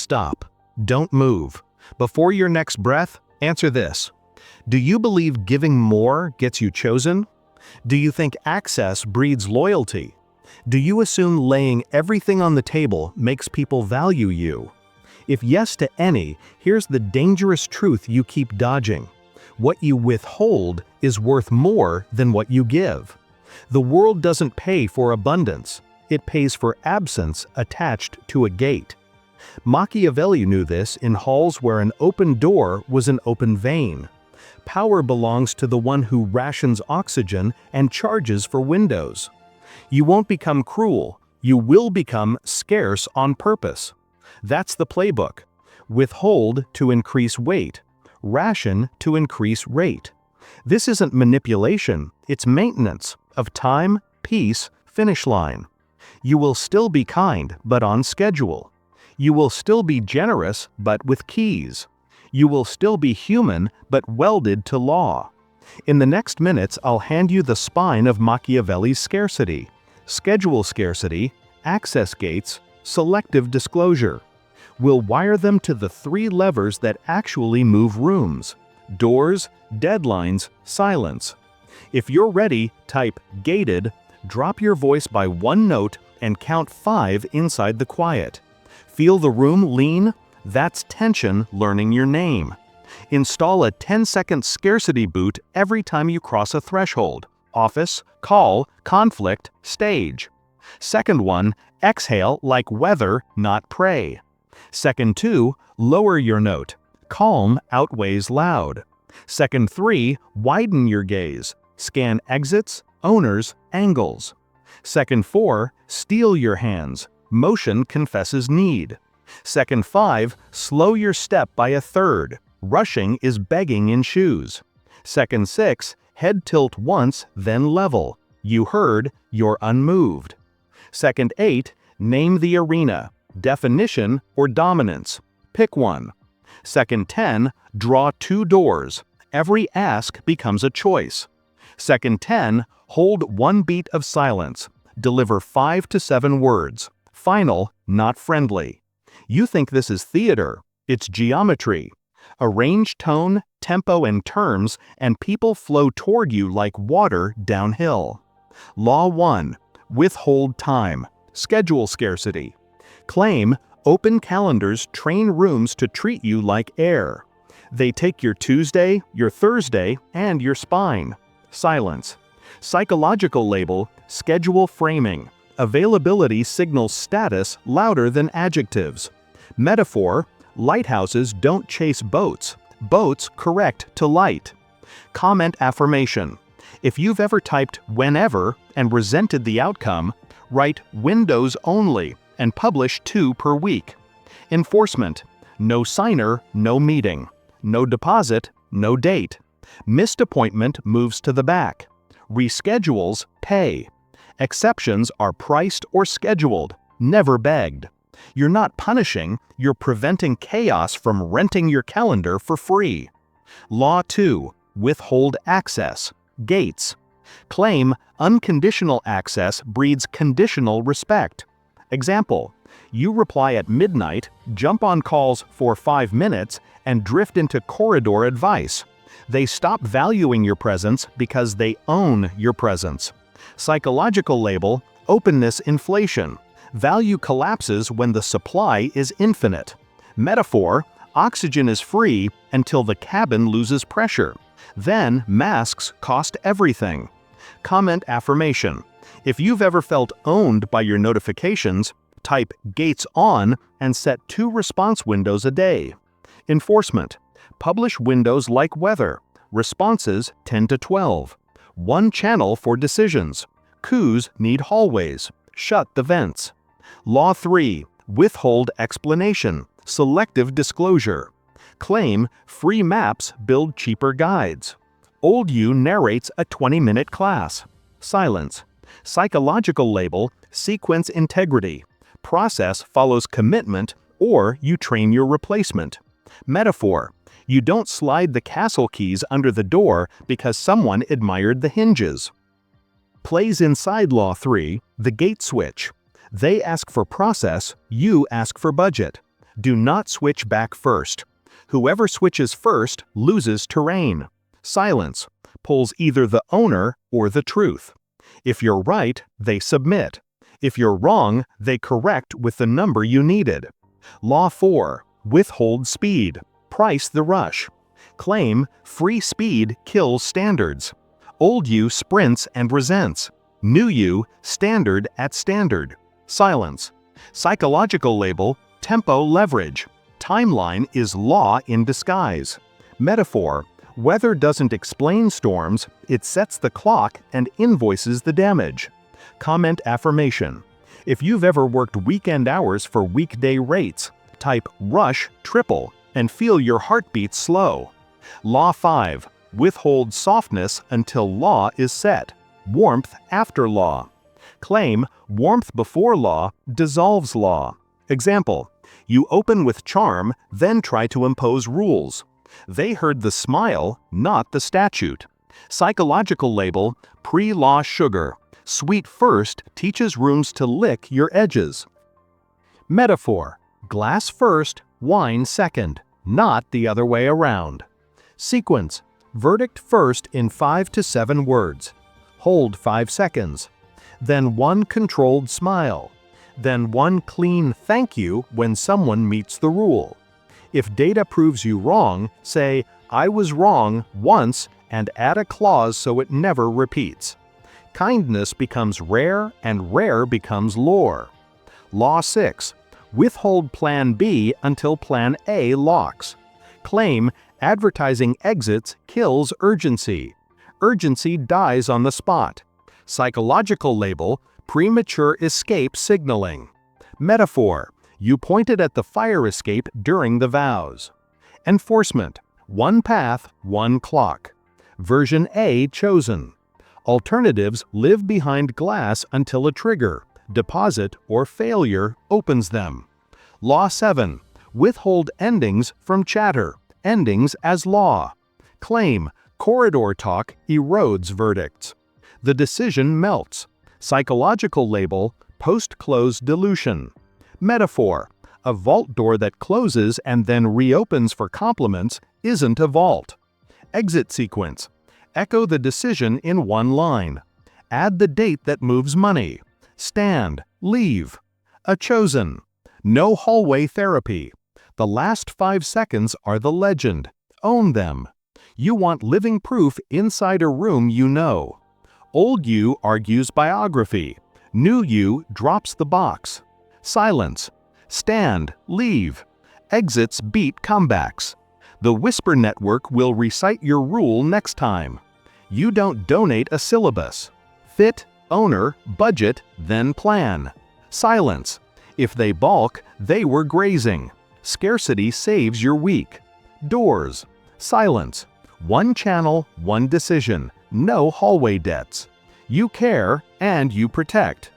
Stop. Don't move. Before your next breath, answer this. Do you believe giving more gets you chosen? Do you think access breeds loyalty? Do you assume laying everything on the table makes people value you? If yes to any, here's the dangerous truth you keep dodging. What you withhold is worth more than what you give. The world doesn't pay for abundance. It pays for absence attached to a gate. Machiavelli knew this in halls where an open door was an open vein. Power belongs to the one who rations oxygen and charges for windows. You won't become cruel. You will become scarce on purpose. That's the playbook. Withhold to increase weight. Ration to increase rate. This isn't manipulation, it's maintenance of time, peace, finish line. You will still be kind, but on schedule. You will still be generous, but with keys. You will still be human, but welded to law. In the next minutes, I'll hand you the spine of Machiavelli's scarcity: schedule scarcity, access gates, selective disclosure. We'll wire them to the 3 levers that actually move rooms: doors, deadlines, silence. If you're ready, type gated, drop your voice by 1 note, and count 5 inside the quiet. Feel the room lean? That's tension learning your name. Install a 10-second scarcity boot every time you cross a threshold: office, call, conflict, stage. Second one, exhale like weather, not prey. Second 2, lower your note. Calm outweighs loud. Second 3, widen your gaze. Scan exits, owners, angles. Second 4, steel your hands. Motion confesses need. Second 5, slow your step by a third. Rushing is begging in shoes. Second 6, head tilt once, then level. You heard, you're unmoved. Second 8, name the arena. Definition or dominance. Pick one. Second 10, draw 2 doors. Every ask becomes a choice. Second 10, hold 1 beat of silence. Deliver 5 to 7 words. Final, not friendly. You think this is theater. It's geometry. Arrange tone, tempo, and terms, and people flow toward you like water downhill. Law 1. Withhold time. Schedule scarcity. Claim, open calendars train rooms to treat you like air. They take your Tuesday, your Thursday, and your spine. Silence. Psychological label, schedule framing. Availability signals status louder than adjectives. Metaphor, lighthouses don't chase boats. Boats correct to light. Comment affirmation. If you've ever typed whenever and resented the outcome, write Windows only and publish 2 per week. Enforcement. No signer, no meeting. No deposit, no date. Missed appointment moves to the back. Reschedules pay. Exceptions are priced or scheduled, never begged. You're not punishing, you're preventing chaos from renting your calendar for free. Law 2. Withhold access. Gates. Claim, unconditional access breeds conditional respect. Example, you reply at midnight, jump on calls for 5 minutes, and drift into corridor advice. They stop valuing your presence because they own your presence. Psychological label, openness inflation. Value collapses when the supply is infinite. Metaphor, oxygen is free until the cabin loses pressure. Then masks cost everything. Comment affirmation. If you've ever felt owned by your notifications, type gates on and set 2 response windows a day. Enforcement. Publish windows like weather. Responses 10 to 12. 1 channel for decisions. Coups need hallways. Shut the vents. Law 3. Withhold explanation. Selective disclosure. Claim, free maps build cheaper guides. Old you narrates a 20-minute class. Silence. Psychological label, sequence integrity. Process follows commitment, or you train your replacement. Metaphor, you don't slide the castle keys under the door because someone admired the hinges. Plays inside Law 3, the gate switch. They ask for process, you ask for budget. Do not switch back first. Whoever switches first loses terrain. Silence pulls either the owner or the truth. If you're right, they submit. If you're wrong, they correct with the number you needed. Law 4. Withhold speed. Price the rush. Claim free speed kills standards. Old you sprints and resents. New you standard at standard. Silence. Psychological label tempo leverage. Timeline is law in disguise. Metaphor. Weather doesn't explain storms, it sets the clock and invoices the damage. Comment affirmation. If you've ever worked weekend hours for weekday rates, type rush triple and feel your heartbeat slow. Law 5. Withhold softness until law is set. Warmth after law. Claim warmth before law dissolves law. Example. You open with charm, then try to impose rules. They heard the smile, not the statute. Psychological label, pre-law sugar. Sweet first teaches rooms to lick your edges. Metaphor, glass first, wine second, not the other way around. Sequence, verdict first in 5 to 7 words. Hold 5 seconds. Then one controlled smile. Then one clean thank you when someone meets the rule. If data proves you wrong, say, I was wrong once and add a clause so it never repeats. Kindness becomes rare and rare becomes lore. Law 6. Withhold Plan B until Plan A locks. Claim advertising exits kills urgency. Urgency dies on the spot. Psychological label, premature escape signaling. Metaphor, you pointed at the fire escape during the vows. Enforcement, one path, one clock. Version A chosen. Alternatives live behind glass until a trigger, deposit, or failure opens them. Law 7. Withhold endings from chatter, endings as law. Claim, corridor talk erodes verdicts. The decision melts. Psychological label, post-close dilution. Metaphor, a vault door that closes and then reopens for compliments isn't a vault. Exit sequence, echo the decision in one line. Add the date that moves money. Stand, leave. A chosen. No hallway therapy. The last 5 seconds are the legend. Own them. You want living proof inside a room you know. Old you argues biography. New you drops the box. Silence. Stand, leave. Exits beat comebacks. The Whisper Network will recite your rule next time. You don't donate a syllabus. Fit, owner, budget, then plan. Silence. If they balk, they were grazing. Scarcity saves your week. Doors. Silence. One channel, one decision. No hallway debts. You care and you protect.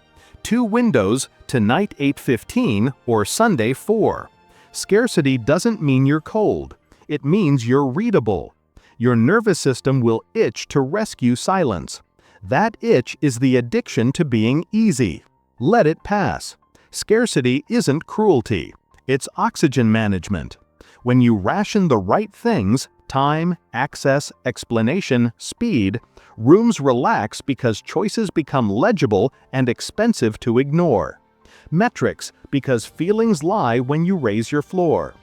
2 windows, tonight 8:15 or Sunday 4. Scarcity doesn't mean you're cold. It means you're readable. Your nervous system will itch to rescue silence. That itch is the addiction to being easy. Let it pass. Scarcity isn't cruelty. It's oxygen management. When you ration the right things, time, access, explanation, speed, rooms relax because choices become legible and expensive to ignore. Metrics, because feelings lie when you raise your floor.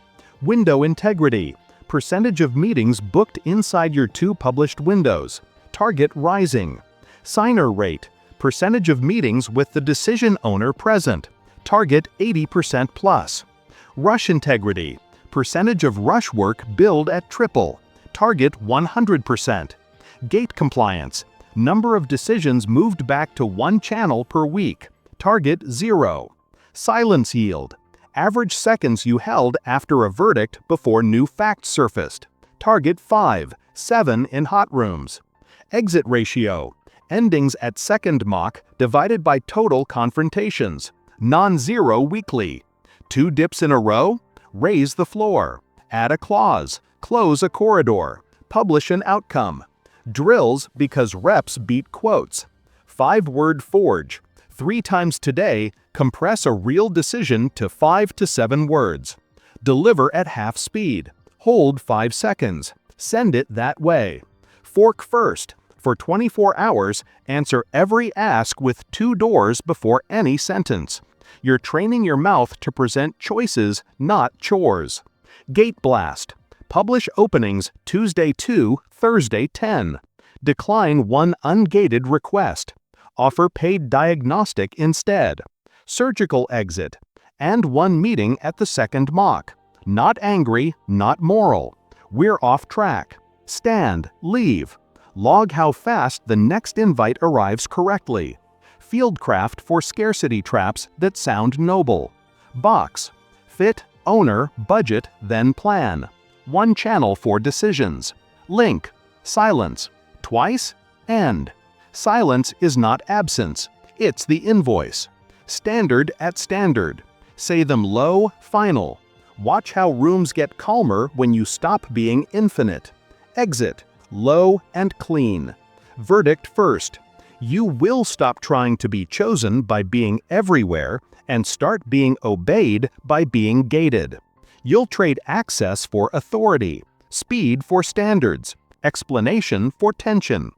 Window integrity, percentage of meetings booked inside your 2 published windows. Target rising. Signer rate, percentage of meetings with the decision owner present. Target 80% plus. Rush integrity, percentage of rush work billed at triple. Target 100%. Gate compliance, number of decisions moved back to 1 channel per week. Target 0. Silence yield, average seconds you held after a verdict before new facts surfaced. Target 5, 7 in hot rooms. Exit ratio, endings at second mock divided by total confrontations. Non-zero weekly. 2 dips in a row? Raise the floor. Add a clause. Close a corridor. Publish an outcome. Drills because reps beat quotes. 5-word forge. 3 times today, compress a real decision to 5 to 7 words. Deliver at half speed. Hold 5 seconds. Send it that way. Fork first. For 24 hours, answer every ask with 2 doors before any sentence. You're training your mouth to present choices, not chores. Gate blast. Publish openings Tuesday 2, Thursday 10. Decline one ungated request. Offer paid diagnostic instead. Surgical exit. And one meeting at the second mock. Not angry, not moral. We're off track. Stand, leave. Log how fast the next invite arrives correctly. Fieldcraft for scarcity traps that sound noble. Box. Fit, owner, budget, then plan. One channel for decisions. Link. Silence. Twice. End. Silence is not absence. It's the invoice. Standard at standard. Say them low, final. Watch how rooms get calmer when you stop being infinite. Exit. Low and clean. Verdict first. You will stop trying to be chosen by being everywhere and start being obeyed by being gated. You'll trade access for authority, speed for standards, explanation for tension.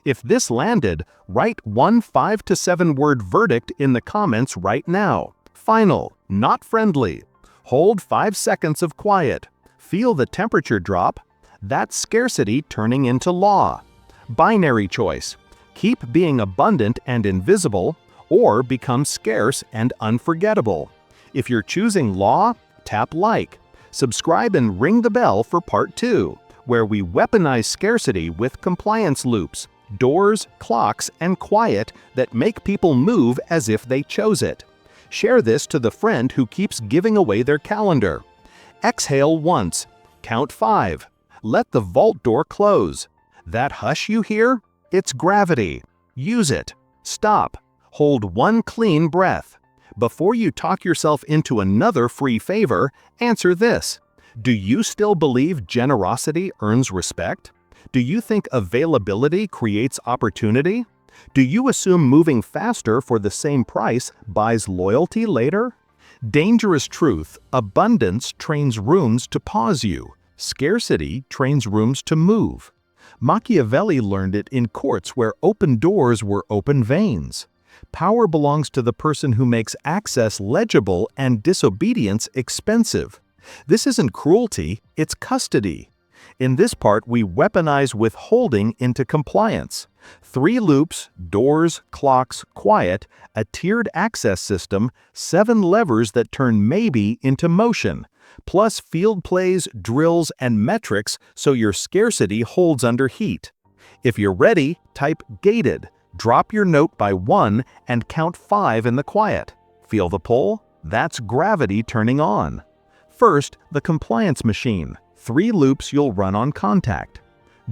If this landed, write one 5 to 7 word verdict in the comments right now. Final, not friendly. Hold 5 seconds of quiet. Feel the temperature drop. That's scarcity turning into law. Binary choice. Keep being abundant and invisible, or become scarce and unforgettable. If you're choosing law, tap like. Subscribe and ring the bell for part 2, where we weaponize scarcity with compliance loops, doors, clocks, and quiet that make people move as if they chose it. Share this to the friend who keeps giving away their calendar. Exhale once. Count 5. Let the vault door close. That hush you hear? It's gravity. Use it. Stop. Hold one clean breath. Before you talk yourself into another free favor, answer this. Do you still believe generosity earns respect? Do you think availability creates opportunity? Do you assume moving faster for the same price buys loyalty later? Dangerous truth, abundance trains rooms to pause you. Scarcity trains rooms to move. Machiavelli learned it in courts where open doors were open veins. Power belongs to the person who makes access legible and disobedience expensive. This isn't cruelty, it's custody. In this part, we weaponize withholding into compliance. 3 loops, doors, clocks, quiet, a tiered access system, 7 levers that turn maybe into motion, plus field plays, drills, and metrics so your scarcity holds under heat. If you're ready, type gated, drop your note by 1, and count 5 in the quiet. Feel the pull? That's gravity turning on. First, the compliance machine. 3 loops you'll run on contact.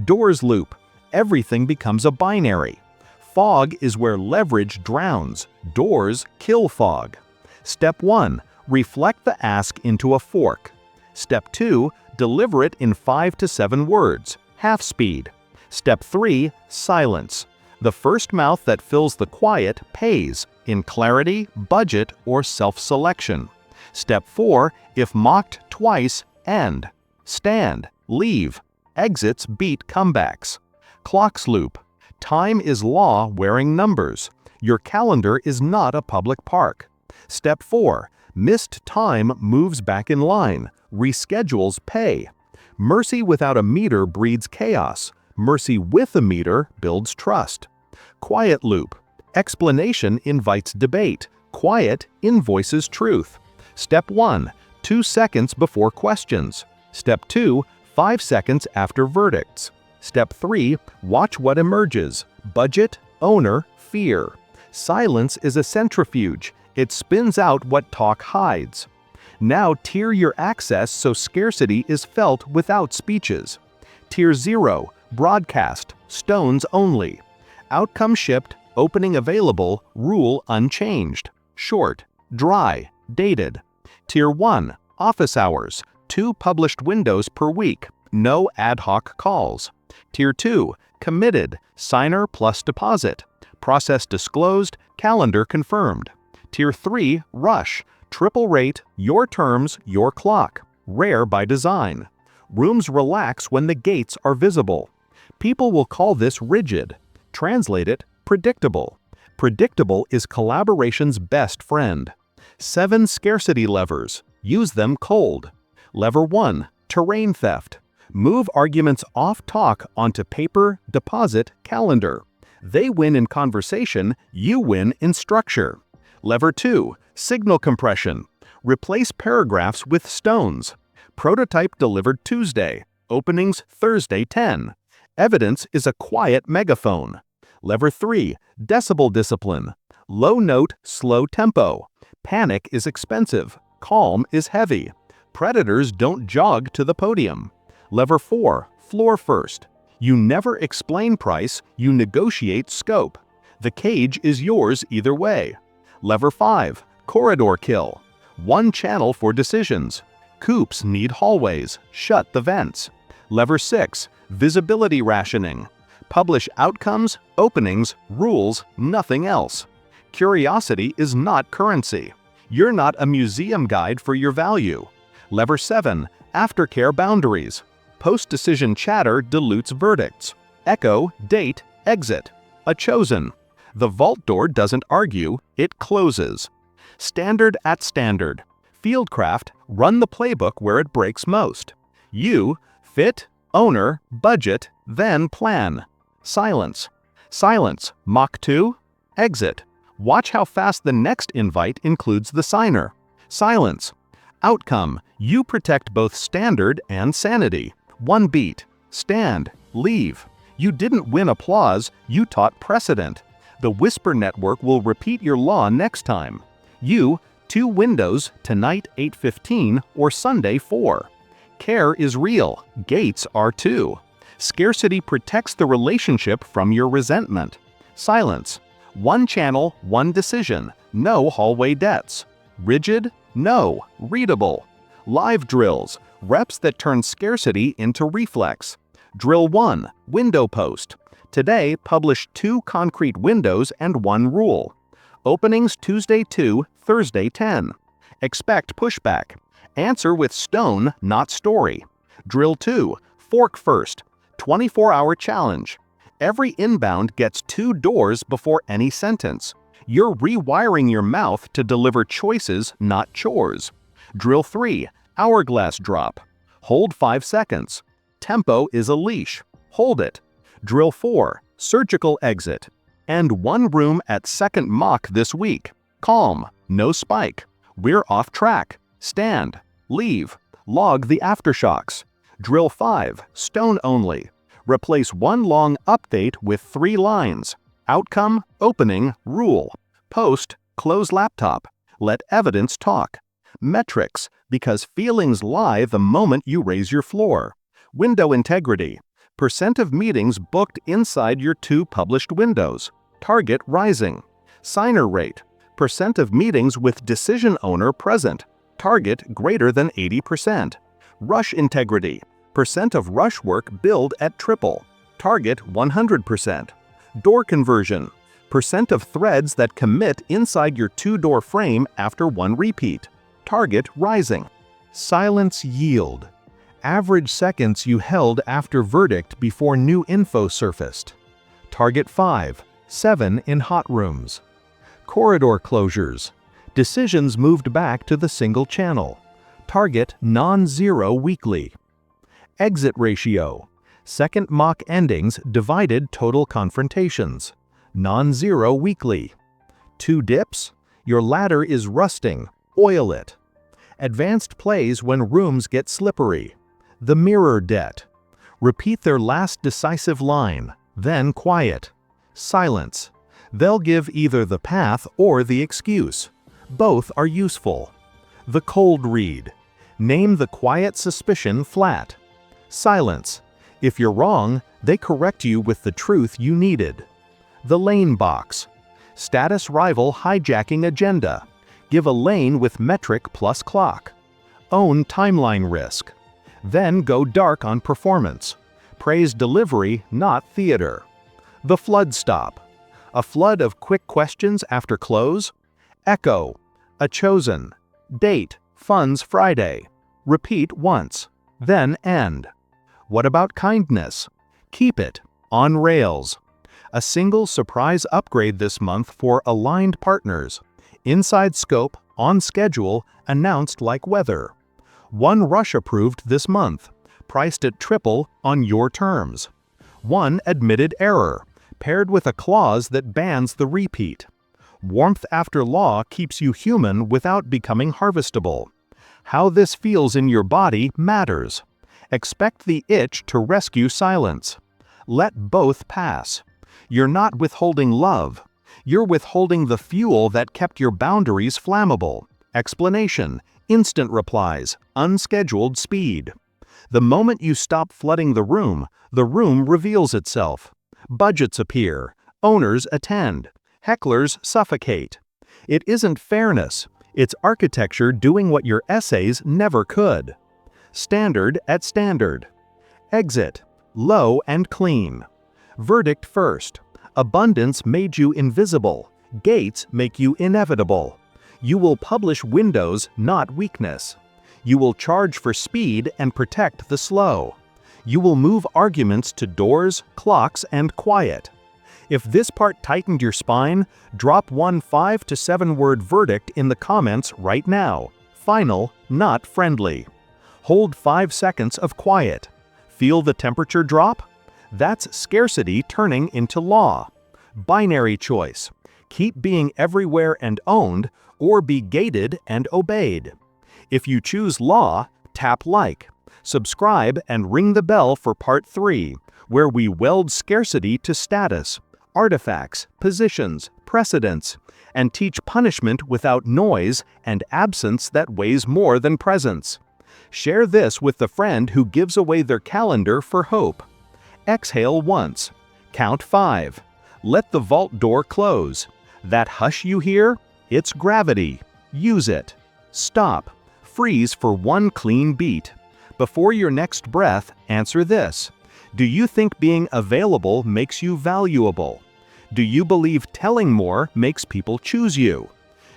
Doors loop. Everything becomes a binary. Fog is where leverage drowns. Doors kill fog. Step 1. Reflect the ask into a fork. Step 2. Deliver it in 5 to 7 words, half speed. Step 3. Silence. The first mouth that fills the quiet pays, in clarity, budget, or self-selection. Step 4. If mocked twice, end. Stand, leave. Exits beat comebacks. Clocks loop. Time is law wearing numbers. Your calendar is not a public park. Step 4. Missed time moves back in line. Reschedules pay. Mercy without a meter breeds chaos. Mercy with a meter builds trust. Quiet loop. Explanation invites debate. Quiet invoices truth. Step 1. 2 seconds before questions. Step 2. 5 seconds after verdicts. Step 3. Watch what emerges. Budget, owner, fear. Silence is a centrifuge. It spins out what talk hides. Now tier your access so scarcity is felt without speeches. Tier 0. Broadcast. Stones only. Outcome shipped. Opening available. Rule unchanged. Short. Dry. Dated. Tier 1. Office hours. 2 published windows per week. No ad hoc calls. Tier 2. Committed. Signer plus deposit. Process disclosed. Calendar confirmed. Tier 3. Rush. Triple rate. Your terms, your clock. rare by design. Rooms relax when the gates are visible. People will call this rigid. Translate it, predictable. Predictable is collaboration's best friend. 7 scarcity levers. Use them cold. Lever 1, terrain theft. Move arguments off talk onto paper, deposit, calendar. They win in conversation, you win in structure. Lever 2, signal compression. Replace paragraphs with stones. Prototype delivered Tuesday. Openings Thursday 10. Evidence is a quiet megaphone. Lever 3, decibel discipline. Low note, slow tempo. Panic is expensive. Calm is heavy. Predators don't jog to the podium. Lever 4, floor first. You never explain price, you negotiate scope. The cage is yours either way. Lever 5, corridor kill. One channel for decisions. Coupes need hallways, shut the vents. Lever 6, visibility rationing. Publish outcomes, openings, rules, nothing else. Curiosity is not currency. You're not a museum guide for your value. Lever 7, aftercare boundaries. Post-decision chatter dilutes verdicts. Echo, date, exit. A chosen. The vault door doesn't argue, it closes. Standard at standard. Fieldcraft, run the playbook where it breaks most. You, fit, owner, budget, then plan. Silence. Silence, Mach 2, exit. Watch how fast the next invite includes the signer. Silence. Outcome, you protect both standard and sanity. One beat. Stand. Leave. You didn't win applause, you taught precedent. The whisper network will repeat your law next time. You, 2 windows, tonight 8:15 or Sunday 4. Care is real, gates are too. Scarcity protects the relationship from your resentment. Silence. One channel, one decision, no hallway debts. Rigid? No. Readable. Live drills, reps that turn scarcity into reflex. Drill 1, window post. Today, publish 2 concrete windows and 1 rule. Openings Tuesday 2, Thursday 10. Expect pushback. Answer with stone, not story. Drill 2, fork first. 24-hour challenge. Every inbound gets 2 doors before any sentence. You're rewiring your mouth to deliver choices, not chores. Drill 3, hourglass drop. Hold 5 seconds. Tempo is a leash. Hold it. Drill 4, surgical exit. End 1 room at second mock this week. Calm, no spike. We're off track. Stand. Leave. Log the aftershocks. Drill 5, stone only. Replace 1 long update with 3 lines. Outcome, opening, rule. Post, close laptop. Let evidence talk. Metrics, because feelings lie the moment you raise your floor. Window integrity. Percent of meetings booked inside your 2 published windows. Target rising. Signer rate. Percent of meetings with decision owner present. Target greater than 80%. Rush integrity. Percent of rush work billed at triple. Target 100%. Door conversion. Percent of threads that commit inside your 2-door frame after 1 repeat. Target rising. Silence yield. Average seconds you held after verdict before new info surfaced. Target 5, 7 in hot rooms. Corridor closures. Decisions moved back to the single channel. Target non-zero weekly. Exit ratio. Second mock endings divided total confrontations. Non-zero weekly. 2 dips? Your ladder is rusting. Oil it. Advanced plays when rooms get slippery. The mirror debt. Repeat their last decisive line, then quiet. Silence. They'll give either the path or the excuse. Both are useful. The cold read. Name the quiet suspicion flat. Silence. If you're wrong, they correct you with the truth you needed. The lane box. Status rival hijacking agenda. Give a lane with metric plus clock. Own timeline risk. Then go dark on performance. Praise delivery, not theater. The flood stop. A flood of quick questions after close. Echo. A chosen. Date, funds Friday. Repeat once, then end. What about kindness? Keep it on rails. A single surprise upgrade this month for aligned partners. Inside scope, on schedule, announced like weather. One rush approved this month, priced at triple on your terms. One admitted error, paired with a clause that bans the repeat. Warmth after law keeps you human without becoming harvestable. How this feels in your body matters. Expect the itch to rescue silence. Let both pass. You're not withholding love. You're withholding the fuel that kept your boundaries flammable. Explanation, instant replies, unscheduled speed. The moment you stop flooding the room reveals itself. Budgets appear, owners attend, hecklers suffocate. It isn't fairness, it's architecture doing what your essays never could. Standard at standard. Exit, low and clean. Verdict first. Abundance made you invisible. Gates make you inevitable. You will publish windows, not weakness. You will charge for speed and protect the slow. You will move arguments to doors, clocks, and quiet. If this part tightened your spine, drop one 5 to 7 word verdict in the comments right now. Final, not friendly. Hold 5 seconds of quiet. Feel the temperature drop? That's scarcity turning into law. Binary choice. Keep being everywhere and owned, or be gated and obeyed. If you choose law, tap like, subscribe, and ring the bell for part 3, where we weld scarcity to status, artifacts, positions, precedents, and teach punishment without noise and absence that weighs more than presence. Share this with the friend who gives away their calendar for hope. Exhale once. Count 5. Let the vault door close. That hush you hear? It's gravity. Use it. Stop. Freeze for one clean beat. Before your next breath, answer this. Do you think being available makes you valuable? Do you believe telling more makes people choose you?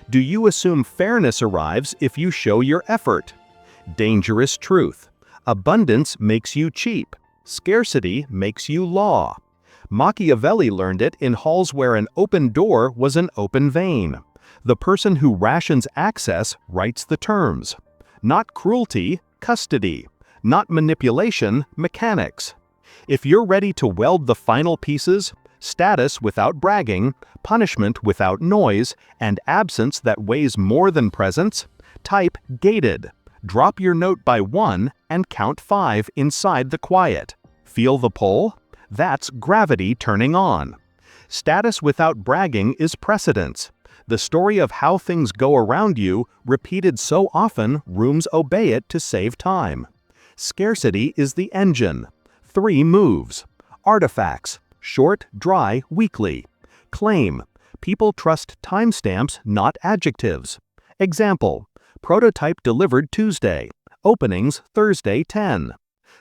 Do you assume fairness arrives if you show your effort? Dangerous truth. Abundance makes you cheap. Scarcity makes you law. Machiavelli learned it in halls where an open door was an open vein. The person who rations access writes the terms. Not cruelty, custody. Not manipulation, mechanics. If you're ready to weld the final pieces, status without bragging, punishment without noise, and absence that weighs more than presence, type gated. Drop your note by 1 and count 5 inside the quiet. Feel the pull? That's gravity turning on. Status without bragging is precedence. The story of how things go around you, repeated so often, rooms obey it to save time. Scarcity is the engine. 3 moves. Artifacts. Short, dry, weekly. Claim. People trust timestamps, not adjectives. Example. Prototype delivered Tuesday. Openings Thursday 10.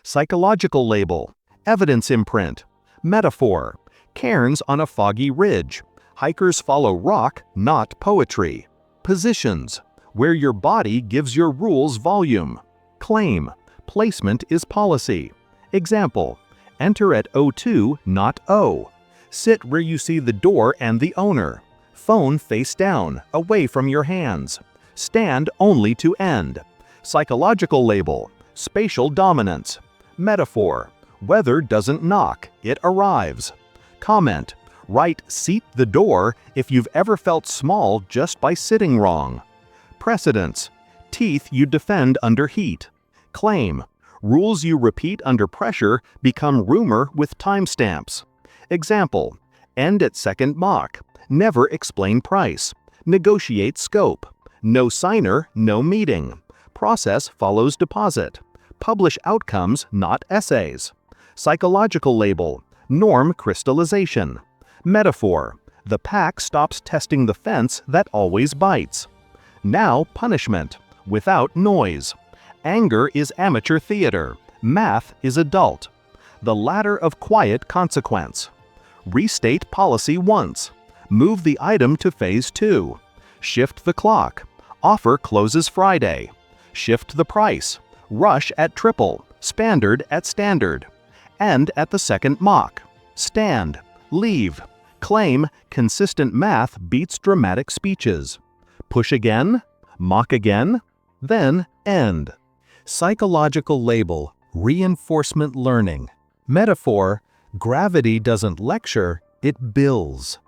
Psychological label. Evidence imprint. Metaphor. Cairns on a foggy ridge. Hikers follow rock, not poetry. Positions. Where your body gives your rules volume. Claim. Placement is policy. Example. Enter at O2, not O. Sit where you see the door and the owner. Phone face down, away from your hands. Stand only to end. Psychological label. Spatial dominance. Metaphor. Weather doesn't knock, it arrives. Comment. Write seat the door if you've ever felt small just by sitting wrong. Precedence. Teeth you defend under heat. Claim. Rules you repeat under pressure become rumor with timestamps. Example. End at second mock. Never explain price. Negotiate scope. No signer, no meeting. Process follows deposit. Publish outcomes, not essays. Psychological label. Norm crystallization. Metaphor. The pack stops testing the fence that always bites. Now punishment. Without noise. Anger is amateur theater. Math is adult. The ladder of quiet consequence. Restate policy once. Move the item to phase 2. Shift the clock. Offer closes Friday. Shift the price. Rush at triple, standard at standard. End at the second mock. Stand, leave. Claim consistent math beats dramatic speeches. Push again, mock again, then end. Psychological label, reinforcement learning. Metaphor, gravity doesn't lecture, it bills.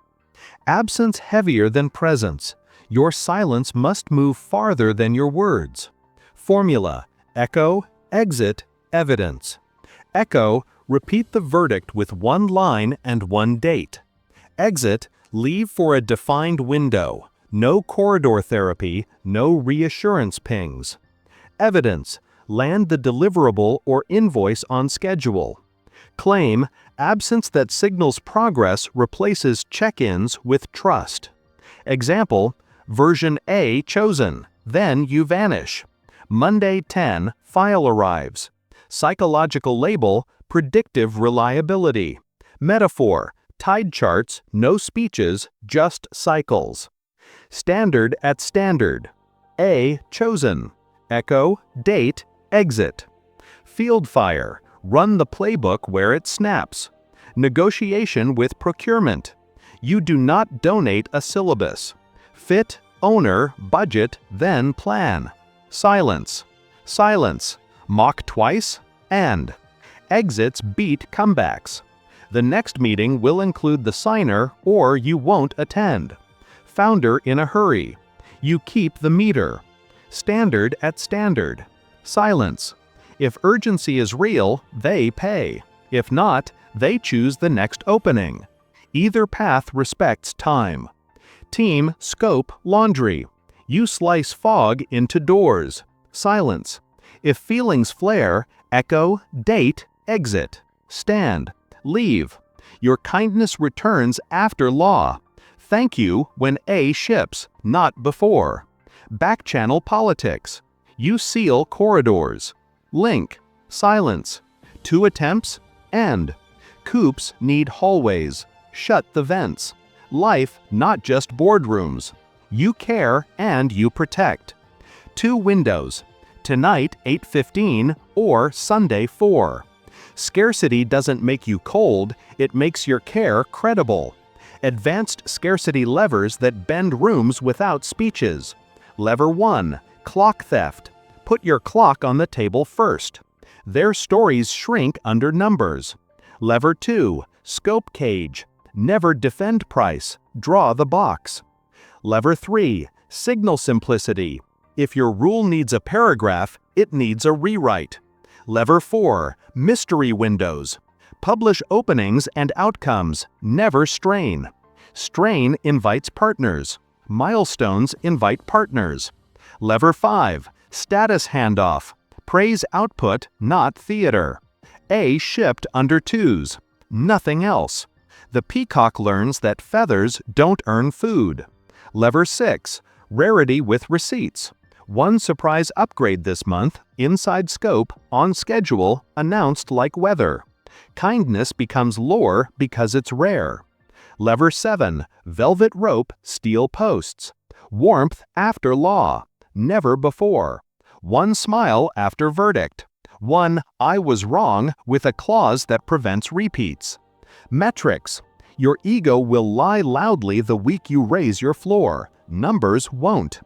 Absence heavier than presence. Your silence must move farther than your words. Formula, echo, exit, evidence. Echo, repeat the verdict with one line and one date. Exit, leave for a defined window. No corridor therapy, no reassurance pings. Evidence, land the deliverable or invoice on schedule. Claim, absence that signals progress replaces check-ins with trust. Example, version A chosen, then you vanish. Monday 10, file arrives. Psychological label, predictive reliability. Metaphor, tide charts, no speeches, just cycles. Standard at standard. A chosen. Echo, date, exit. Field fire, run the playbook where it snaps. Negotiation with procurement. You do not donate a syllabus. Fit, owner, budget, then plan. Silence. Silence. Mock twice, and. Exits beat comebacks. The next meeting will include the signer or you won't attend. Founder in a hurry. You keep the meter. Standard at standard. Silence. If urgency is real, they pay. If not, they choose the next opening. Either path respects time. Team, scope, laundry. You slice fog into doors. Silence. If feelings flare, echo, date, exit. Stand. Leave. Your kindness returns after law. Thank you when A ships, not before. Backchannel politics. You seal corridors. Link. Silence. 2 attempts. End. Coops need hallways. Shut the vents. Life, not just boardrooms. You care and you protect. 2 windows. Tonight 8:15 or Sunday 4. Scarcity doesn't make you cold, it makes your care credible. Advanced scarcity levers that bend rooms without speeches. Lever 1, clock theft. Put your clock on the table first. Their stories shrink under numbers. Lever 2, scope cage. Never defend price, draw the box. Lever 3, signal simplicity. If your rule needs a paragraph, it needs a rewrite. Lever 4, mystery windows. Publish openings and outcomes, never strain. Strain invites partners. Milestones invite partners. Lever 5, status handoff. Praise output, not theater. A shipped under 2s. Nothing else. The peacock learns that feathers don't earn food. Lever 6, rarity with receipts. One surprise upgrade this month, inside scope, on schedule, announced like weather. Kindness becomes lore because it's rare. Lever 7, velvet rope, steel posts. Warmth after law, never before. One smile after verdict. One I was wrong with a clause that prevents repeats. Metrics. Your ego will lie loudly the week you raise your floor. Numbers won't.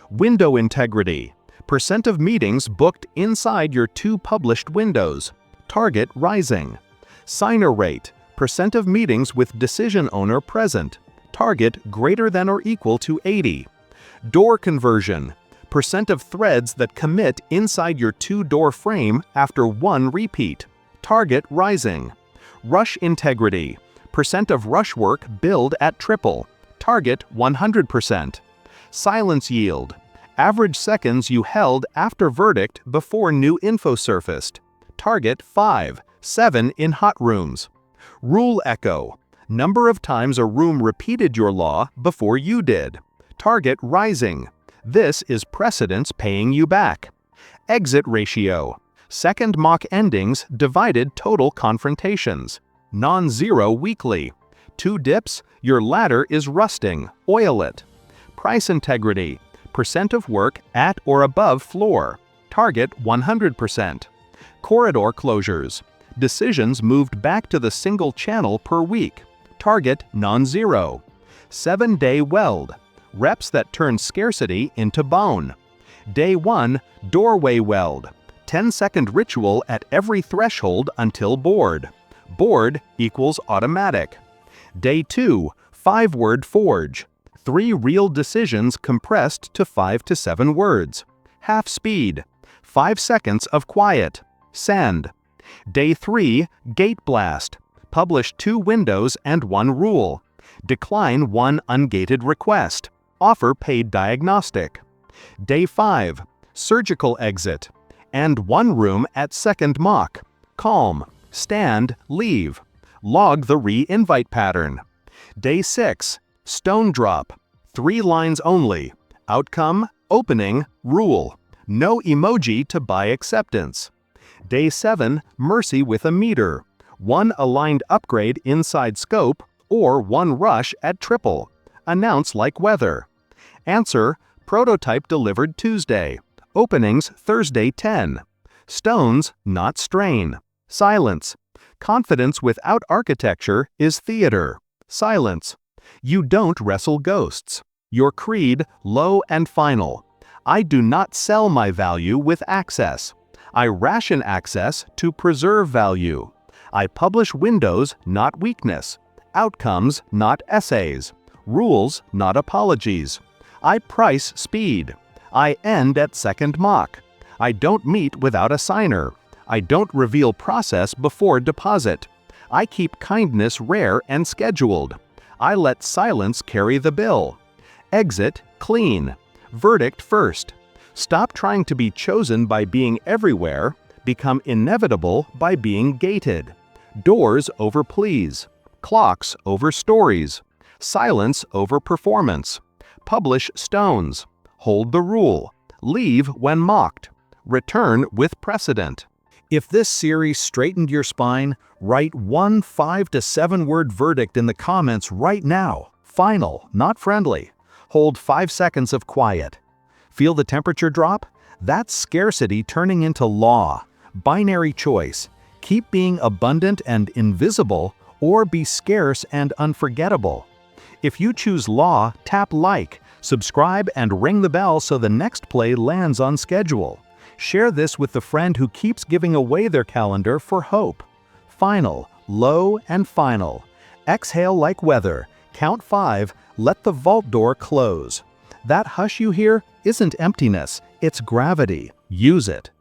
Window integrity. Percent of meetings booked inside your 2 published windows. Target rising. Signer rate. Percent of meetings with decision owner present. Target greater than or equal to 80. Door conversion. Percent of threads that commit inside your 2-door frame after 1 repeat. Target rising. Rush integrity. Percent of rush work billed at triple. Target 100%. Silence yield. Average seconds you held after verdict before new info surfaced. Target 5, 7 in hot rooms. Rule echo. Number of times a room repeated your law before you did. Target rising. This is precedence paying you back. Exit ratio. Second mock endings divided total confrontations. Non-zero weekly. 2 dips, your ladder is rusting, oil it. Price integrity. Percent of work at or above floor. target 100%. Corridor closures. Decisions moved back to the single channel per week. Target non-zero. 7-day weld. Reps that turn scarcity into bone. Day 1, doorway weld. 10-second ritual at every threshold until bored. Bored equals automatic. Day 2, 5-word forge. 3 real decisions compressed to 5 to 7 words. Half speed. 5 seconds of quiet. Send. Day 3, gate blast. Publish 2 windows and 1 rule. Decline 1 ungated request. Offer paid diagnostic. Day 5, surgical exit. And 1 room at second mock. Calm. Stand, leave. Log the re-invite pattern. Day 6, stone drop. 3 lines only. Outcome, opening, rule. No emoji to buy acceptance. Day 7, mercy with a meter. 1 aligned upgrade inside scope or 1 rush at triple. Announce like weather. Answer, prototype delivered Tuesday. Openings Thursday 10. Stones, not strain. Silence. Confidence without architecture is theater. Silence. You don't wrestle ghosts. Your creed, low and final. I do not sell my value with access. I ration access to preserve value. I publish windows, not weakness. Outcomes, not essays. Rules, not apologies. I price speed. I end at second mock. I don't meet without a signer. I don't reveal process before deposit. I keep kindness rare and scheduled. I let silence carry the bill. Exit, clean. Verdict first. Stop trying to be chosen by being everywhere. Become inevitable by being gated. Doors over pleas. Clocks over stories. Silence over performance. Publish stones. Hold the rule. Leave when mocked. Return with precedent. If this series straightened your spine, write 1 5 to 7 word verdict in the comments right now. Final, not friendly. Hold 5 seconds of quiet. Feel the temperature drop? That's scarcity turning into law. Binary choice. Keep being abundant and invisible, or be scarce and unforgettable. If you choose law, tap like, subscribe, and ring the bell so the next play lands on schedule. Share this with the friend who keeps giving away their calendar for hope. Final, low, and final. Exhale like weather. Count 5, let the vault door close. That hush you hear isn't emptiness, it's gravity. Use it.